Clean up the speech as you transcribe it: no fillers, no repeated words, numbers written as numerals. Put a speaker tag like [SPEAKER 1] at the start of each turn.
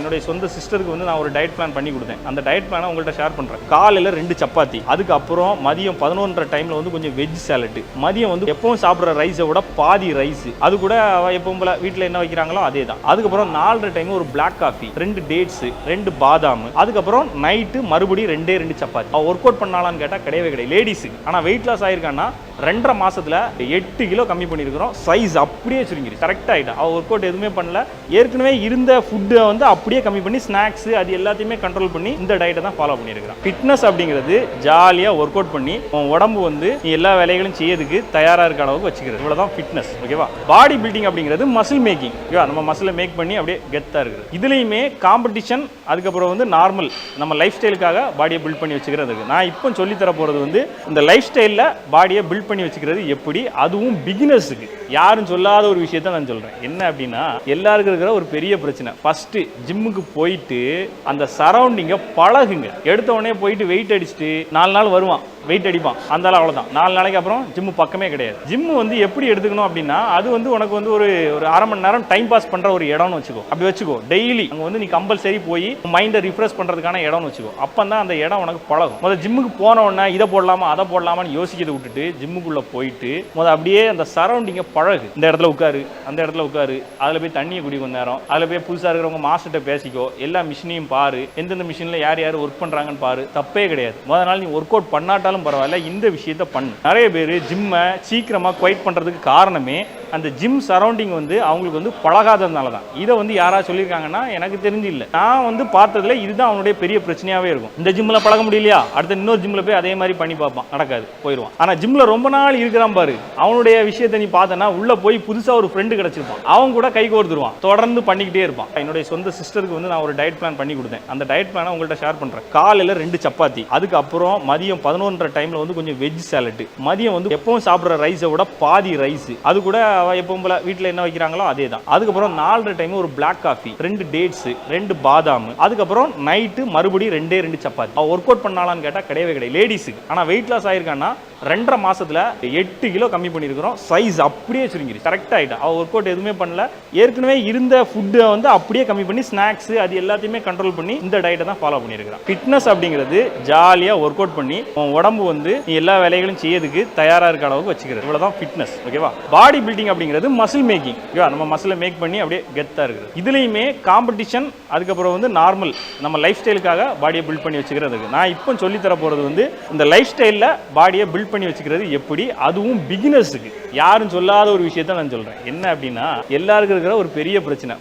[SPEAKER 1] என்னுடைய சொந்த சிஸ்டருக்கு வந்து நான் ஒரு டயட் பிளான் பண்ணி கொடுத்தேன். அந்த டயட் பிளானை உங்கள்கிட்ட ஷேர் பண்ணுறேன். காலையில் 2 சப்பாத்தி, அதுக்கப்புறம் மதியம் 11:30 டைமில் வந்து கொஞ்சம் வெஜ் சாலட்டு, மதியம் வந்து எப்பவும் சாப்பிட்ற ரைஸை விட பாதி ரைஸ், அது கூட எப்பவும் போல வீட்டில் என்ன வைக்கிறாங்களோ அதே தான். அதுக்கப்புறம் 4:30 டைம் ஒரு பிளாக் காஃபி, 2 டேட்ஸ், 2 பாதாம், அதுக்கப்புறம் நைட்டு மறுபடியும் 2 சப்பாத்தி. ஒர்க் அவுட் பண்ணலான்னு கேட்டால் கிடையவே கிடையாது லேடிஸுக்கு. ஆனால் வெயிட் லாஸ் ஆயிருக்கான்னா 2.5 மாசத்துல 8 கிலோ கம்மி பண்ணியிருக்கிறோம். சைஸ் அப்படியே சுருங்கிடுச்சு, கரெக்டாக ஆகிட்டா. அவள் ஒர்க் அவுட் எதுவுமே பண்ணல. ஏற்கனவே இருந்த ஃபுட்டை வந்து அப்படியே கம்மி பண்ணி ஸ்நாக்ஸ் அது எல்லாத்தையுமே கண்ட்ரோல் பண்ணி இந்த டயட்டை தான் ஃபாலோ பண்ணியிருக்கிறான். ஃபிட்னஸ் அப்படிங்கிறது ஜாலியாக ஒர்க் அவுட் பண்ணி உன் உடம்பு வந்து நீ எல்லா வேலைகளும் செய்யறதுக்கு தயாராக இருக்க அளவுக்கு வச்சுக்கிறது. இவ்வளோதான் ஃபிட்னஸ். ஓகேவா? பாடி பில்டிங் அப்படிங்கிறது மசில் மேக்கிங். ஓகேவா? நம்ம மசிலை மேக் பண்ணி அப்படியே கெத்தாக இருக்குது. இதுலேயுமே காம்படிஷன், அதுக்கப்புறம் வந்து நார்மல் நம்ம லைஃப் ஸ்டைலுக்காக பாடியை பில்ட் பண்ணி வச்சுக்கிறது. நான் இப்போ சொல்லித்தர போகிறது வந்து இந்த லைஃப் ஸ்டைலில் பாடியை பில்ட் பண்ணி வச்சுக்கிறது எப்படி, அதுவும் பிகினர்ஸுக்கு. யாரும் சொல்லாத ஒரு விஷயத்த நான் சொல்றேன். என்ன அப்படின்னா, எல்லாருக்கும் இருக்கிற ஒரு பெரிய பிரச்சனை, ஃபர்ஸ்ட் ஜிம்முக்கு போயிட்டு அந்த சரௌண்டிங்கை பழகுங்க. எடுத்த உடனே போயிட்டு வெயிட் அடிச்சுட்டு 4 நாள் வருவான், வெயிட் அடிப்பான், அந்த அவ்வளோதான். 4 நாளைக்கு அப்புறம் ஜிம்மு பக்கமே கிடையாது. ஜிம்மு வந்து எப்படி எடுத்துக்கணும் அப்படின்னா, அது வந்து உனக்கு வந்து ஒரு 1/2 மணி நேரம் டைம் பாஸ் பண்ற ஒரு இடம்னு வச்சுக்கோ. அப்படி வச்சுக்கோ. டெய்லி அங்கே வந்து நீ கம்பல்சரி போய் மைண்டை ரிஃப்ரெஷ் பண்றதுக்கான இடம்னு வச்சுக்கோ. அப்போ தான் அந்த இடம் உனக்கு பழகும். முதல்ல ஜிம்முக்கு போன உடனே இதை போடலாமா அதை போடலாமான்னு யோசிக்கிறத விட்டுட்டு ஜிம்முக்குள்ள போயிட்டு அப்படியே அந்த சரௌண்டிங்கை பழகு. இந்த இடத்துல உட்காரு, அந்த இடத்துல உட்காரு, அதில் போய் தண்ணியை குடி கொஞ்ச நேரம், அதில் போய் புதுசாக இருக்கிறவங்க மாஸ்டர்கிட்ட பேசிக்கோ, எல்லா மிஷினையும் பாரு, எந்தெந்த மிஷினில் யார் யார் ஒர்க் பண்ணுறாங்கன்னு பாரு. தப்பே கிடையாது. முதல் நாள் நீ ஒர்க் அவுட் பண்ணாட்டாலும் பரவாயில்ல, இந்த விஷயத்த பண்ணு. நிறைய பேர் ஜிம்மை சீக்கிரமாக குவைட் பண்ணுறதுக்கு காரணமே அந்த ஜிம் சரௌண்டிங் வந்து அவங்களுக்கு வந்து பழகாததுனால தான். இதை வந்து யாராவது சொல்லியிருக்காங்கன்னா எனக்கு தெரிஞ்சு இல்லை. நான் வந்து பார்த்ததுல இதுதான் அவனுடைய பெரிய பிரச்சனையாகவே இருக்கும். இந்த ஜிம்மில் பழக முடியலையா, அடுத்த இன்னொரு ஜிம்மில் போய் அதே மாதிரி பண்ணி பார்ப்பான், நடக்காது, போயிடுவான். ஆனால் ஜிம்மில் ரொம்ப நாள் இருக்கிறான் பாரு, அவனுடைய விஷயத்தை நீ பார்த்தனா உள்ள போய் புதுசாக ஒரு ஃப்ரெண்டு கிடைச்சிருப்பான், அவன் கூட கை கோர்த்துருவான், தொடர்ந்து பண்ணிக்கிட்டே இருப்பான். என்னுடைய சொந்த சிஸ்டருக்கு வந்து நான் ஒரு டயட் பிளான் பண்ணி கொடுத்தேன். அந்த டயட் பிளானை உங்கள்கிட்ட ஷேர் பண்ணுறேன். காலையில் 2 சப்பாத்தி, அதுக்கப்புறம் மதியம் 11:30 டைமில் வந்து கொஞ்சம் வெஜ் சாலட்டு, மதியம் வந்து எப்பவும் சாப்பிட்ற ரைஸை விட பாதி ரைஸ், அது கூட எப்பவும் போல வீட்டில் என்ன வைக்கிறாங்களோ அதே தான். அதுக்கப்புறம் 4:30 டைம் ஒரு பிளாக் காஃபி, 2 டேட்ஸ், 2 பாதாம், அதுக்கப்புறம் நைட்டு மறுபடியும் 2 சப்பாத்தி. ஒர்க் அவுட் பண்ணலான்னு கேட்டால் கிடையவே கிடையாது லேடிஸுக்கு. ஆனால் வெயிட் லாஸ் ஆயிருக்கான்னா 2.5 மாசத்துல 8 கிலோ கம்மி பண்ணியிருக்கிறோம். சைஸ் அப்படியே சுருங்கிடுச்சு, கரெக்டாக ஆகிட்டா. அவள் ஒர்க் அவுட் எதுவுமே பண்ணல. ஏற்கனவே இருந்த ஃபுட்டை வந்து அப்படியே கம்மி பண்ணி ஸ்நாக்ஸ் அது எல்லாத்தையுமே கண்ட்ரோல் பண்ணி இந்த டயட்டை தான் ஃபாலோ பண்ணியிருக்கிறான். ஃபிட்னஸ் அப்படிங்கிறது ஜாலியாக ஒர்க் அவுட் பண்ணி உன் உடம்பு வந்து நீ எல்லா வேலைகளும் செய்யறதுக்கு தயாராக இருக்க அளவுக்கு வச்சுக்கிறது. இவ்வளோதான் ஃபிட்னஸ். ஓகேவா? பாடி பில்டிங் அப்படிங்கிறது மசில் மேக்கிங். ஓகேவா? நம்ம மசிலை மேக் பண்ணி அப்படியே கெத்தாக இருக்குது. இதுலேயுமே காம்படிஷன், அதுக்கப்புறம் வந்து நார்மல் நம்ம லைஃப் ஸ்டைலுக்காக பாடியை பில்ட் பண்ணி வச்சுக்கிறது. நான் இப்போ சொல்லித்தர போகிறது வந்து இந்த லைஃப் ஸ்டைலில் பாடியை பில்ட் பண்ணி வச்சுக்கிறது எப்படி, அதுவும் பிகினர்ஸுக்கு. யாரும் சொல்லாத ஒரு விஷயத்த நான் சொல்றேன். என்ன அப்படின்னா, எல்லாருக்கும் இருக்கிற ஒரு பெரிய பிரச்சனை,